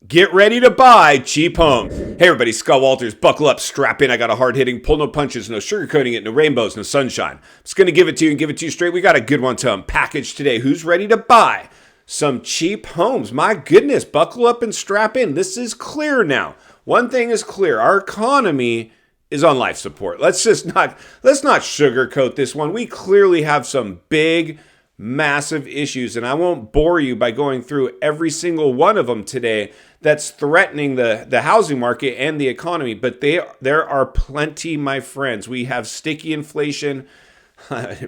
Get ready to buy cheap homes. Hey everybody, Scott Walters. Buckle up, strap in. I got a hard-hitting, pull no punches, no sugarcoating it, no rainbows, no sunshine. I'm just going to give it to you and give it to you straight. We got a good one to unpackage today. Who's ready to buy some cheap homes? My goodness, buckle up and strap in. This is clear now. One thing is clear. Our economy is on life support. Let's not sugarcoat this one. We clearly have some big, massive issues, and I won't bore you by going through every single one of them today that's threatening the housing market and the economy, but there are plenty, my friends. We have sticky inflation,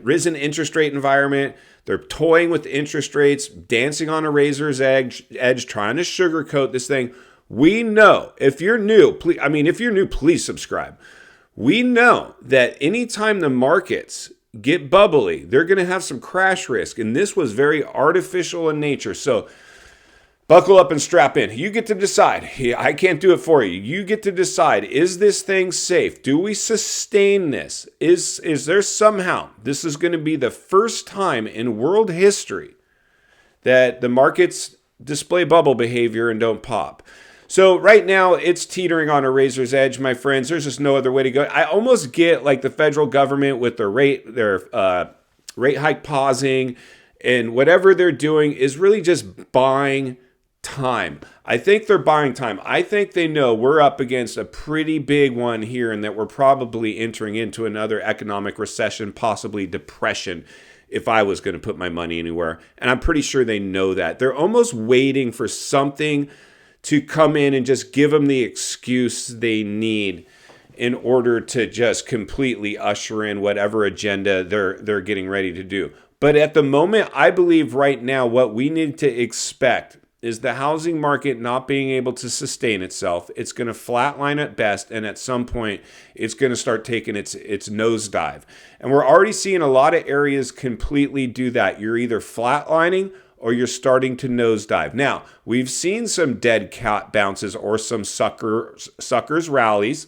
risen interest rate environment. They're toying with interest rates, dancing on a razor's edge, trying to sugarcoat this thing. We know, if you're new, please subscribe. We know that anytime the markets get bubbly, they're going to have some crash risk. And this was very artificial in nature. So buckle up and strap in. You get to decide. I can't do it for you. You get to decide, is this thing safe? Do we sustain this? Is there somehow, this is going to be the first time in world history that the markets display bubble behavior and don't pop. So right now, it's teetering on a razor's edge, my friends. There's just no other way to go. I almost get like the federal government with their rate hike pausing, and whatever they're doing is really just buying time. I think they're buying time. I think they know we're up against a pretty big one here and that we're probably entering into another economic recession, possibly depression, if I was going to put my money anywhere. And I'm pretty sure they know that. They're almost waiting for something to come in and just give them the excuse they need in order to just completely usher in whatever agenda they're getting ready to do. But at the moment, I believe right now what we need to expect is the housing market not being able to sustain itself. It's going to flatline at best, and at some point, it's going to start taking its nosedive. And we're already seeing a lot of areas completely do that. You're either flatlining or you're starting to nosedive. Now, we've seen some dead cat bounces or some suckers rallies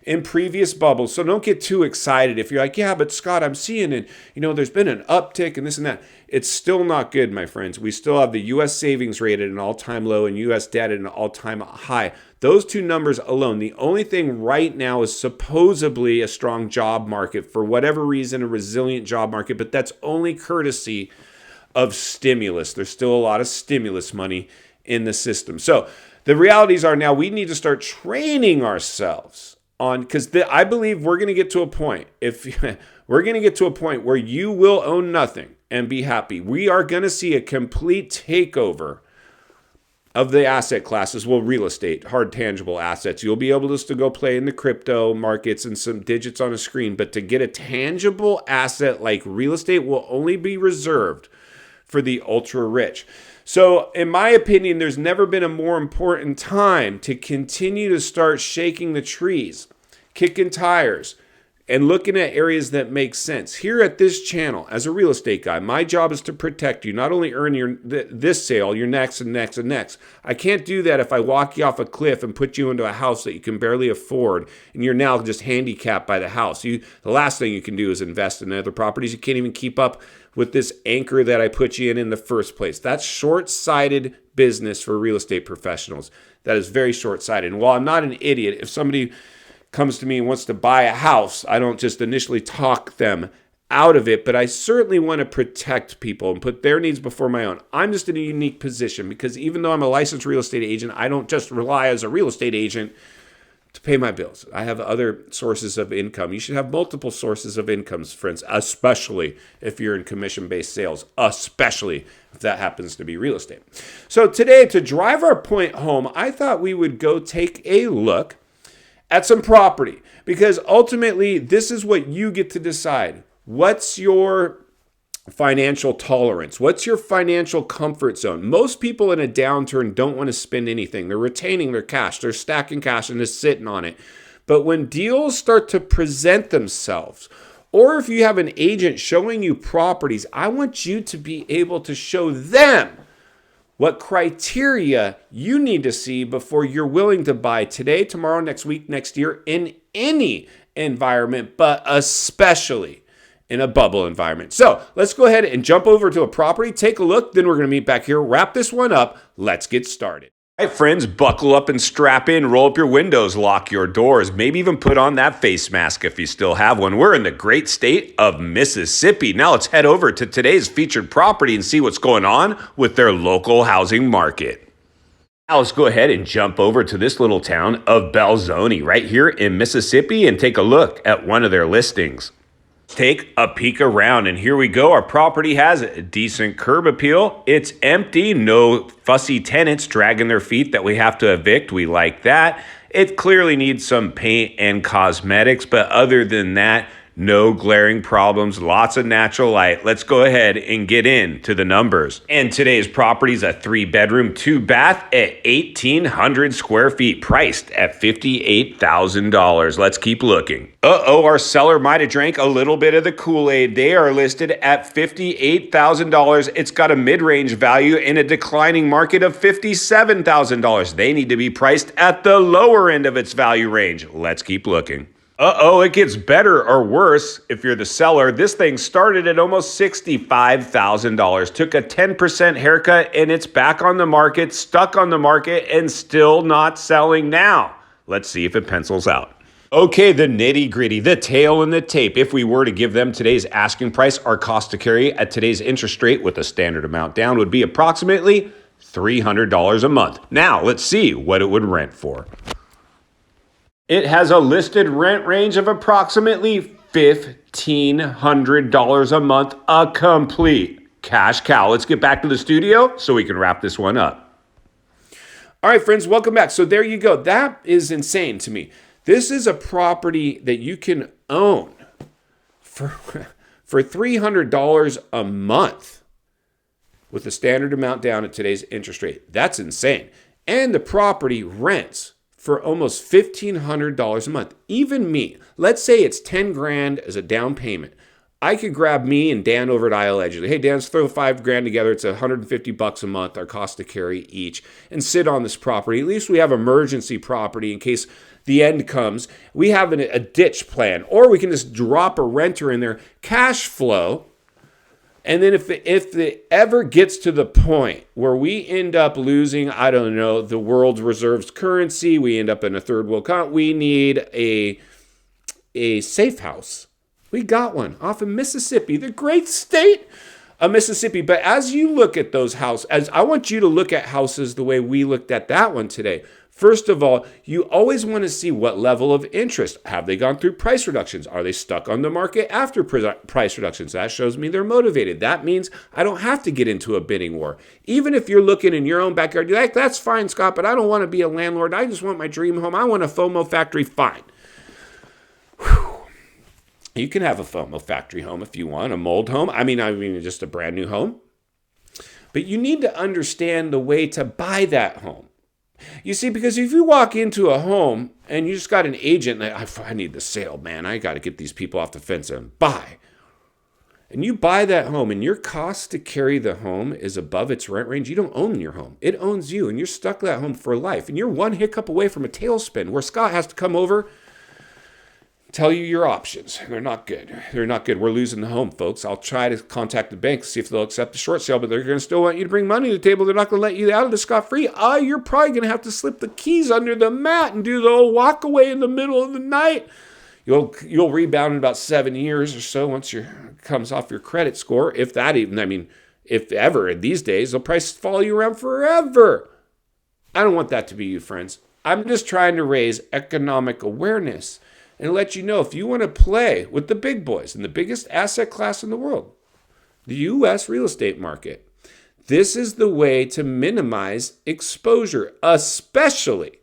in previous bubbles. So don't get too excited if you're like, yeah, but Scott, I'm seeing it. There's been an uptick and this and that. It's still not good, my friends. We still have the U.S. savings rate at an all-time low and U.S. debt at an all-time high. Those two numbers alone, the only thing right now is supposedly a strong job market. For whatever reason, a resilient job market, but that's only courtesy of stimulus. There's still a lot of stimulus money in the system. So the realities are now we need to start training ourselves on, because I believe we're going to get to a point, where you will own nothing and be happy. We are going to see a complete takeover of the asset classes. Well, real estate, hard tangible assets. You'll be able to go play in the crypto markets and some digits on a screen, but to get a tangible asset like real estate will only be reserved for the ultra rich. So in my opinion, there's never been a more important time to continue to start shaking the trees, kicking tires, and looking at areas that make sense. Here at this channel, as a real estate guy, my job is to protect you, not only earn this sale, your next and next and next. I can't do that if I walk you off a cliff and put you into a house that you can barely afford, and you're now just handicapped by the house. The last thing you can do is invest in other properties. You can't even keep up with this anchor that I put you in the first place. That's short-sighted business for real estate professionals. That is very short-sighted. And while I'm not an idiot, if somebody comes to me and wants to buy a house, I don't just initially talk them out of it, but I certainly want to protect people and put their needs before my own. I'm just in a unique position because even though I'm a licensed real estate agent, I don't just rely as a real estate agent to pay my bills. I have other sources of income. You should have multiple sources of incomes, friends, especially if you're in commission-based sales, especially if that happens to be real estate. So today, to drive our point home, I thought we would go take a look at some property, because ultimately this is what you get to decide. What's your financial tolerance? What's your financial comfort zone? Most people in a downturn don't want to spend anything. They're retaining their cash. They're stacking cash and just sitting on it. But when deals start to present themselves, or if you have an agent showing you properties, I want you to be able to show them what criteria you need to see before you're willing to buy today, tomorrow, next week, next year, in any environment, but especially in a bubble environment. So let's go ahead and jump over to a property, take a look, then we're going to meet back here, wrap this one up. Let's get started. All right, friends, buckle up and strap in, roll up your windows, lock your doors, maybe even put on that face mask if you still have one. We're in the great state of Mississippi. Now let's head over to today's featured property and see what's going on with their local housing market. Now let's go ahead and jump over to this little town of Belzoni right here in Mississippi and take a look at one of their listings. Take a peek around, and here we go. Our property has a decent curb appeal. It's empty, no fussy tenants dragging their feet that we have to evict. We like that. It clearly needs some paint and cosmetics, but other than that, no glaring problems, lots of natural light. Let's go ahead and get into the numbers. And today's property is a 3-bedroom, 2-bath at 1,800 square feet, priced at $58,000. Let's keep looking. Our seller might have drank a little bit of the Kool-Aid. They are listed at $58,000. It's got a mid-range value in a declining market of $57,000. They need to be priced at the lower end of its value range. Let's keep looking. It gets better or worse if you're the seller. This thing started at almost $65,000, took a 10% haircut, and it's back on the market, stuck on the market, and still not selling now. Let's see if it pencils out. Okay, the nitty gritty, the tail and the tape. If we were to give them today's asking price, our cost to carry at today's interest rate with a standard amount down would be approximately $300 a month. Now, let's see what it would rent for. It has a listed rent range of approximately $1,500 a month, a complete cash cow. Let's get back to the studio so we can wrap this one up. All right, friends, welcome back. So there you go. That is insane to me. This is a property that you can own for $300 a month with the standard amount down at today's interest rate. That's insane. And the property rents for almost $1,500 a month. Even me, let's say it's 10 grand as a down payment. I could grab me and Dan over at Isle Edge. Hey, Dan, let's throw 5 grand together. It's $150 a month, our cost to carry each, and sit on this property. At least we have emergency property in case the end comes. We have a ditch plan, or we can just drop a renter in there, cash flow. And then if it ever gets to the point where we end up losing, I don't know, the world's reserves currency, we end up in a third world country, we need a safe house. We got one off of Mississippi, the great state of Mississippi. But as you look at those houses, as I want you to look at houses the way we looked at that one today. First of all, you always want to see what level of interest. Have they gone through price reductions? Are they stuck on the market after price reductions? That shows me they're motivated. That means I don't have to get into a bidding war. Even if you're looking in your own backyard, you're like, that's fine, Scott, but I don't want to be a landlord. I just want my dream home. I want a FOMO factory. Fine. Whew. You can have a FOMO factory home if you want, a mold home. I mean, just a brand new home. But you need to understand the way to buy that home. You see, because if you walk into a home and you just got an agent, I need the sale, man. I got to get these people off the fence and buy. And you buy that home and your cost to carry the home is above its rent range, you don't own your home. It owns you, and you're stuck with that home for life. And you're one hiccup away from a tailspin where Scott has to come over, tell you your options. They're not good. They're not good. We're losing the home, folks. I'll try to contact the bank, see if they'll accept the short sale, but they're going to still want you to bring money to the table. They're not going to let you out of the scot-free. You're probably going to have to slip the keys under the mat and do the old walk away in the middle of the night. You'll rebound in about 7 years or so once it comes off your credit score. If that even, if ever these days, they'll probably follow you around forever. I don't want that to be you, friends. I'm just trying to raise economic awareness and let you know if you want to play with the big boys in the biggest asset class in the world, the U.S. real estate market, this is the way to minimize exposure, especially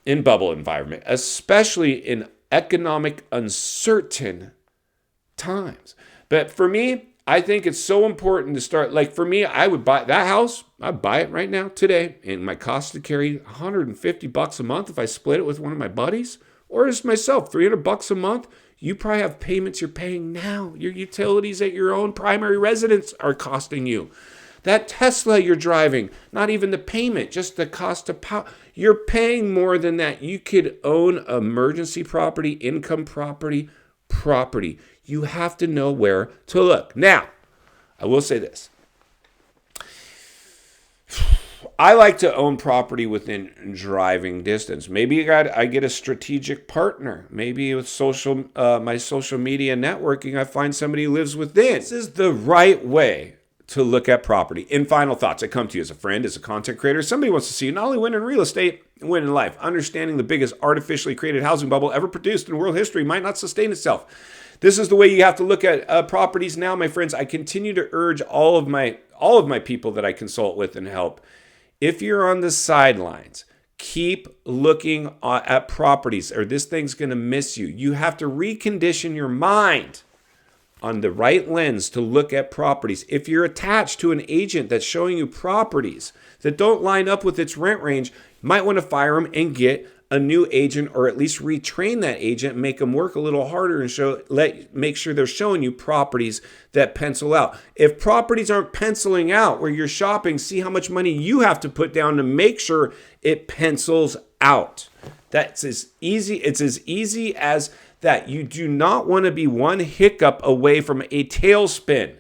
in bubble environment, especially in economic uncertain times. But for me, I think it's so important to start. Like for me, I would buy that house. I'd buy it right now today. And my cost to carry $150 a month if I split it with one of my buddies. Or just myself, $300 a month. You probably have payments you're paying now. Your utilities at your own primary residence are costing you. That Tesla you're driving, not even the payment, just the cost of power. You're paying more than that. You could own emergency property, income property. You have to know where to look. Now, I will say this. I like to own property within driving distance. Maybe I get a strategic partner. Maybe with my social media networking, I find somebody who lives within. This is the right way to look at property. In final thoughts, I come to you as a friend, as a content creator. Somebody wants to see you not only win in real estate, win in life. Understanding the biggest artificially created housing bubble ever produced in world history might not sustain itself. This is the way you have to look at properties now, my friends. I continue to urge all of my people that I consult with and help. If you're on the sidelines, keep looking at properties, or this thing's going to miss you. You have to recondition your mind on the right lens to look at properties. If you're attached to an agent that's showing you properties that don't line up with its rent range, you might want to fire them and get a new agent, or at least retrain that agent, make them work a little harder and make sure they're showing you properties that pencil out. If properties aren't penciling out where you're shopping, see how much money you have to put down to make sure it pencils out. That's as easy. It's as easy as that. You do not want to be one hiccup away from a tailspin.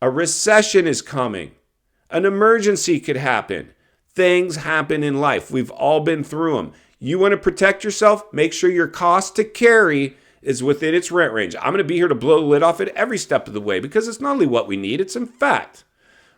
A recession is coming. An emergency could happen. Things happen in life. We've all been through them. You want to protect yourself? Make sure your cost to carry is within its rent range. I'm going to be here to blow the lid off it every step of the way, because it's not only what we need, it's in fact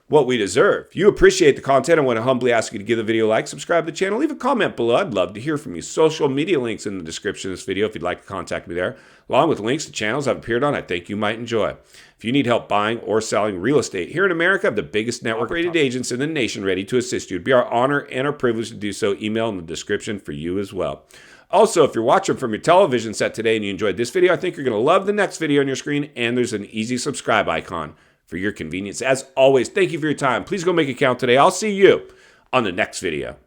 what we deserve. If you appreciate the content, I want to humbly ask you to give the video a like, subscribe to the channel, leave a comment below. I'd love to hear from you. Social media links in the description of this video if you'd like to contact me there, along with links to channels I've appeared on I think you might enjoy. If you need help buying or selling real estate here in America, I have the biggest network-rated agents in the nation ready to assist you. It'd be our honor and our privilege to do so. Email in the description for you as well. Also, if you're watching from your television set today and you enjoyed this video, I think you're going to love the next video on your screen, and there's an easy subscribe icon for your convenience. As always, thank you for your time. Please go make it count today. I'll see you on the next video.